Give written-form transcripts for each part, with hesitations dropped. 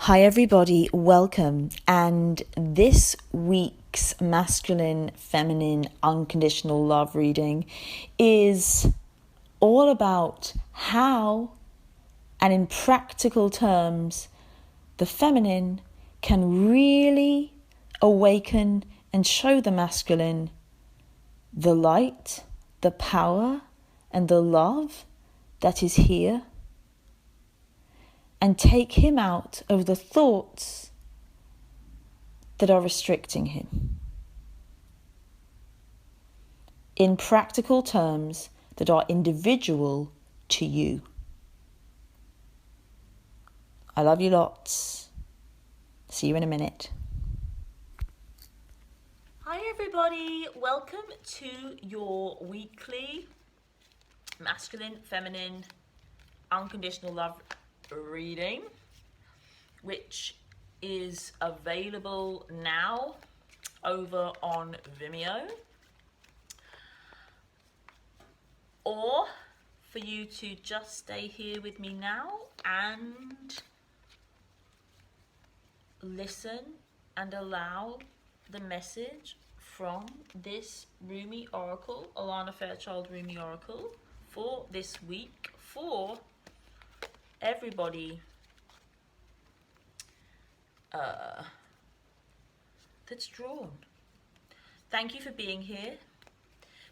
Hi everybody, welcome. And this week's masculine, feminine, unconditional love reading is all about how, and in practical terms, the feminine can really awaken and show the masculine the light, the power, and the love that is here, and take him out of the thoughts that are restricting him. In practical terms that are individual to you. I love you lots. See you in a minute. Hi everybody, welcome to your weekly masculine, feminine, unconditional love reading, which is available now over on Vimeo, or for you to just stay here with me now and listen and allow the message from this Rumi oracle, Alana Fairchild Rumi oracle, for this week for everybody that's drawn. Thank you for being here.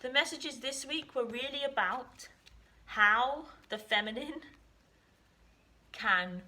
The messages this week were really about how the feminine can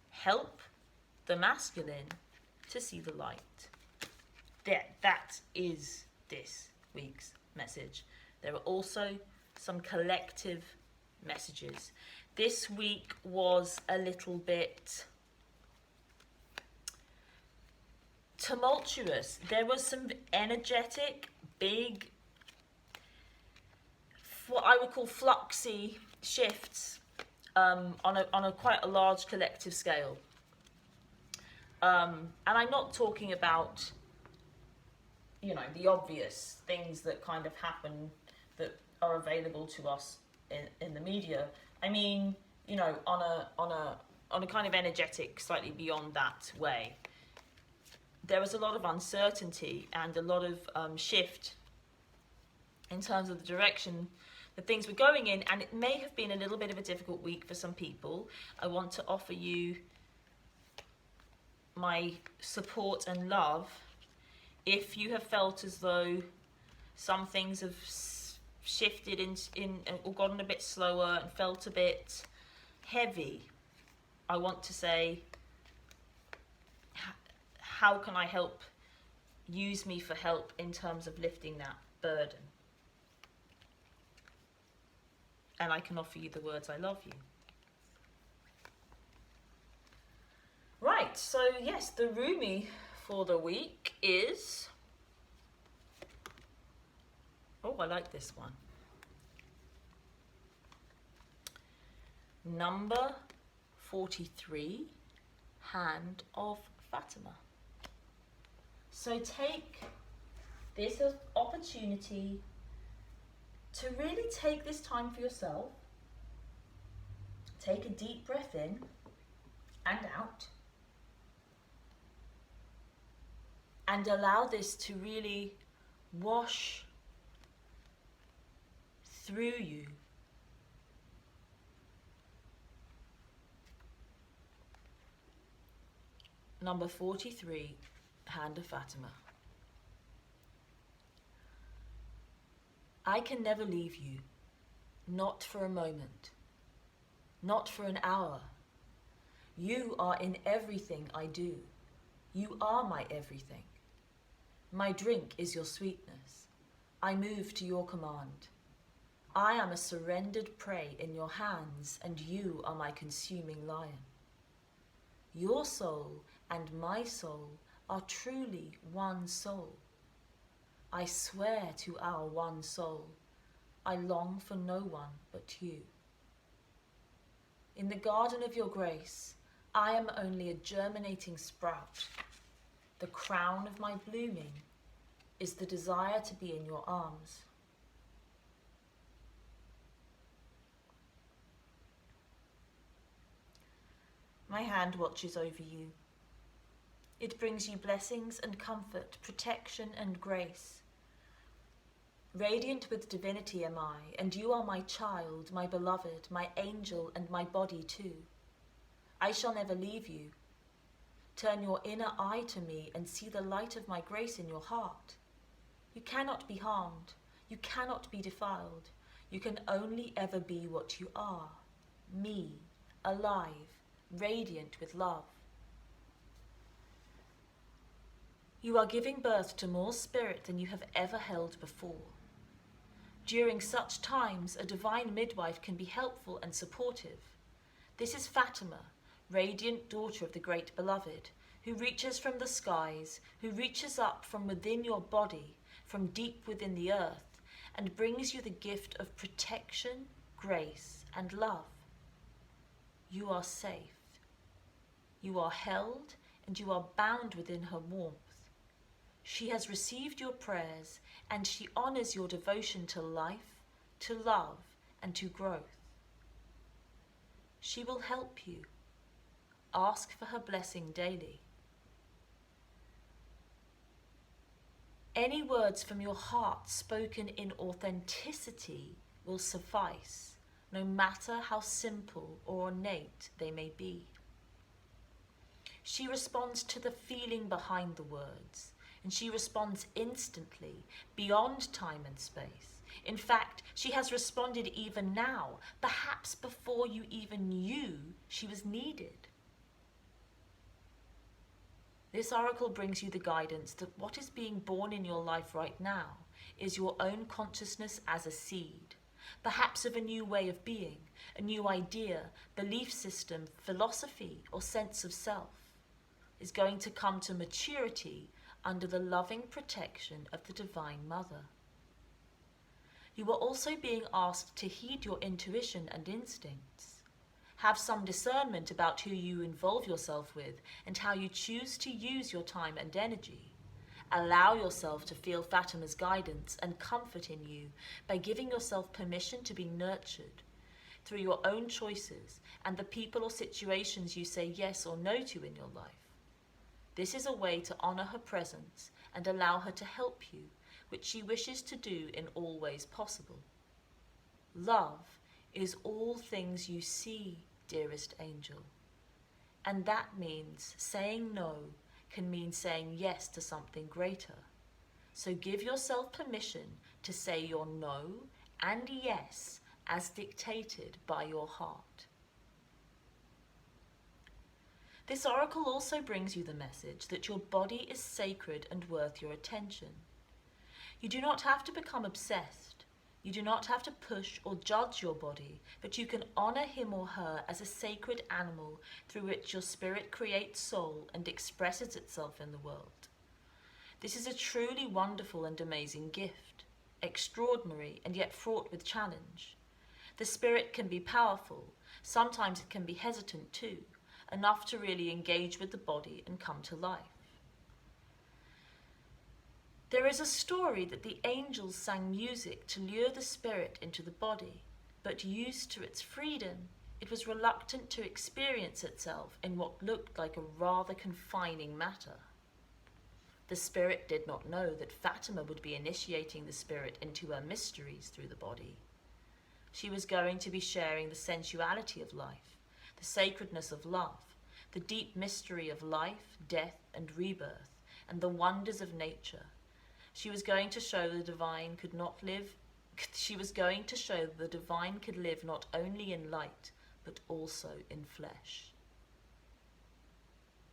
help the masculine to see the light. That is this week's message. There are also some collective messages. This week was a little bit tumultuous. There was some energetic, big, what I would call fluxy shifts on a quite a large collective scale. And I'm not talking about, the obvious things that kind of happen that are available to us in the media. I mean, on a kind of energetic, slightly beyond that way. There was a lot of uncertainty and a lot of shift in terms of the direction that things were going in, and it may have been a little bit of a difficult week for some people. I want to offer you my support and love if you have felt as though some things have shifted in or gotten a bit slower and felt a bit heavy. I want to say, how can I help? Use me for help in terms of lifting that burden. And I can offer you the words, I love you. Right, so yes, the Rumi for the week is... Oh, I like this one. Number 43, Hand of Fatima. So take this as opportunity to really take this time for yourself. Take a deep breath in and out. And allow this to really wash through you. Number 43, Hand of Fatima. I can never leave you, not for a moment, not for an hour. You are in everything I do. You are my everything. My drink is your sweetness. I move to your command. I am a surrendered prey in your hands, and you are my consuming lion. Your soul and my soul are truly one soul. I swear to our one soul, I long for no one but you. In the garden of your grace, I am only a germinating sprout. The crown of my blooming is the desire to be in your arms. My hand watches over you. It brings you blessings and comfort, protection and grace. Radiant with divinity am I, and you are my child, my beloved, my angel, and my body too. I shall never leave you. Turn your inner eye to me and see the light of my grace in your heart. You cannot be harmed. You cannot be defiled. You can only ever be what you are. Me, alive, radiant with love. You are giving birth to more spirit than you have ever held before. During such times, a divine midwife can be helpful and supportive. This is Fatima, radiant daughter of the Great Beloved, who reaches from the skies, who reaches up from within your body, from deep within the earth, and brings you the gift of protection, grace, and love. You are safe. You are held, and you are bound within her warmth. She has received your prayers, and she honors your devotion to life, to love, and to growth. She will help you. Ask for her blessing daily. Any words from your heart spoken in authenticity will suffice, no matter how simple or ornate they may be. She responds to the feeling behind the words, and she responds instantly, beyond time and space. In fact, she has responded even now, perhaps before you even knew she was needed. This oracle brings you the guidance that what is being born in your life right now is your own consciousness as a seed, perhaps of a new way of being, a new idea, belief system, philosophy, or sense of self, is going to come to maturity under the loving protection of the Divine Mother. You are also being asked to heed your intuition and instincts. Have some discernment about who you involve yourself with and how you choose to use your time and energy. Allow yourself to feel Fatima's guidance and comfort in you by giving yourself permission to be nurtured through your own choices and the people or situations you say yes or no to in your life. This is a way to honor her presence and allow her to help you, which she wishes to do in all ways possible. Love is all things you see, dearest angel. And that means saying no can mean saying yes to something greater. So give yourself permission to say your no and yes as dictated by your heart. This oracle also brings you the message that your body is sacred and worth your attention. You do not have to become obsessed. You do not have to push or judge your body, but you can honor him or her as a sacred animal through which your spirit creates soul and expresses itself in the world. This is a truly wonderful and amazing gift, extraordinary and yet fraught with challenge. The spirit can be powerful. Sometimes it can be hesitant too, enough to really engage with the body and come to life. There is a story that the angels sang music to lure the spirit into the body, but used to its freedom, it was reluctant to experience itself in what looked like a rather confining matter. The spirit did not know that Fatima would be initiating the spirit into her mysteries through the body. She was going to be sharing the sensuality of life, the sacredness of love, the deep mystery of life, death, and rebirth, and the wonders of nature. She was going to show the divine could not live. She was going to show the divine could live not only in light, but also in flesh.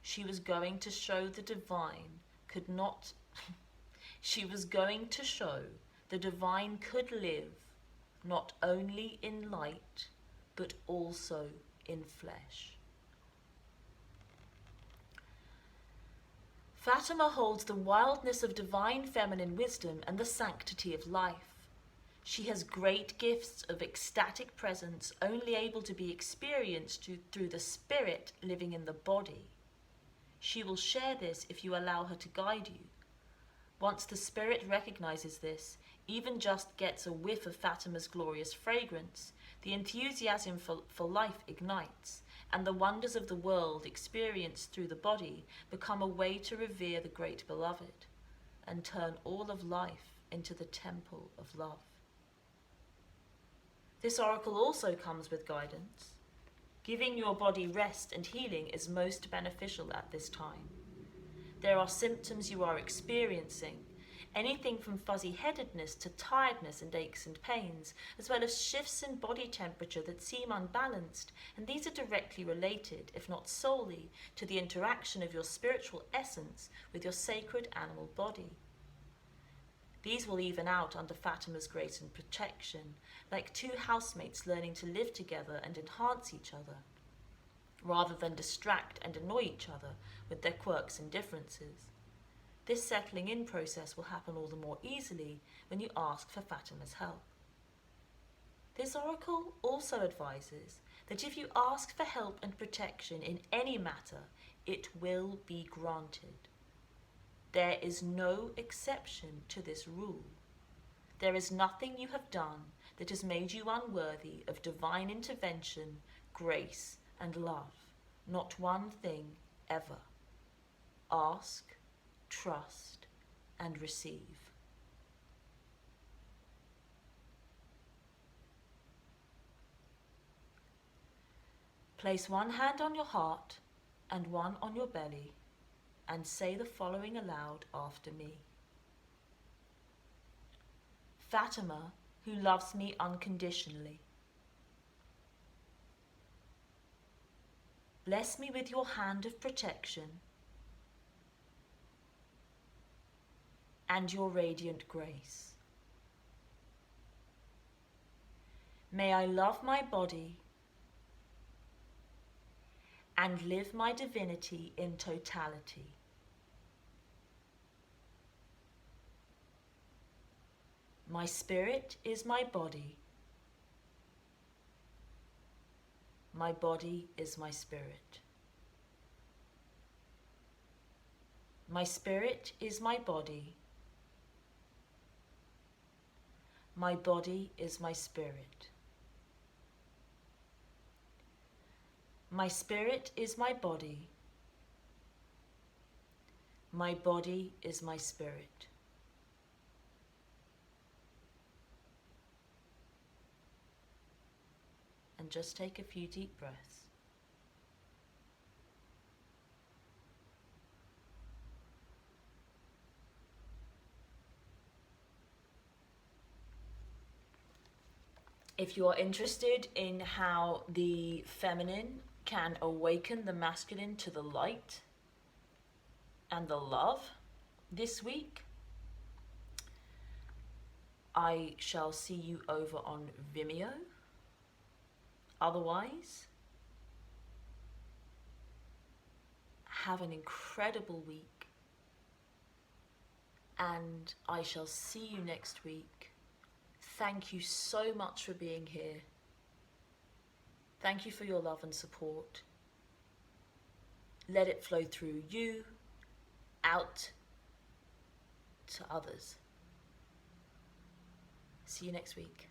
She was going to show the divine could not. She was going to show the divine could live not only in light, but also in flesh. Fatima holds the wildness of divine feminine wisdom and the sanctity of life. She has great gifts of ecstatic presence only able to be experienced through the spirit living in the body. She will share this if you allow her to guide you. Once the spirit recognizes this, even just gets a whiff of Fatima's glorious fragrance, the enthusiasm for life ignites, and the wonders of the world experienced through the body become a way to revere the great beloved and turn all of life into the temple of love. This oracle also comes with guidance. Giving your body rest and healing is most beneficial at this time. There are symptoms you are experiencing, anything from fuzzy-headedness to tiredness and aches and pains, as well as shifts in body temperature that seem unbalanced, and these are directly related, if not solely, to the interaction of your spiritual essence with your sacred animal body. These will even out under Fatima's grace and protection, like two housemates learning to live together and enhance each other, rather than distract and annoy each other with their quirks and differences. This settling in process will happen all the more easily when you ask for Fatima's help. This oracle also advises that if you ask for help and protection in any matter, it will be granted. There is no exception to this rule. There is nothing you have done that has made you unworthy of divine intervention, grace, and love. Not one thing ever. Ask, trust, and receive. Place one hand on your heart and one on your belly, and say the following aloud after me. Fatima, who loves me unconditionally, bless me with your hand of protection and your radiant grace. May I love my body and live my divinity in totality. My spirit is my body. My body is my spirit. My spirit is my body. My body is my spirit. My spirit is my body. My body is my spirit. And just take a few deep breaths. If you are interested in how the feminine can awaken the masculine to the light and the love this week, I shall see you over on Vimeo. Otherwise, have an incredible week, and I shall see you next week. Thank you so much for being here. Thank you for your love and support. Let it flow through you, out to others. See you next week.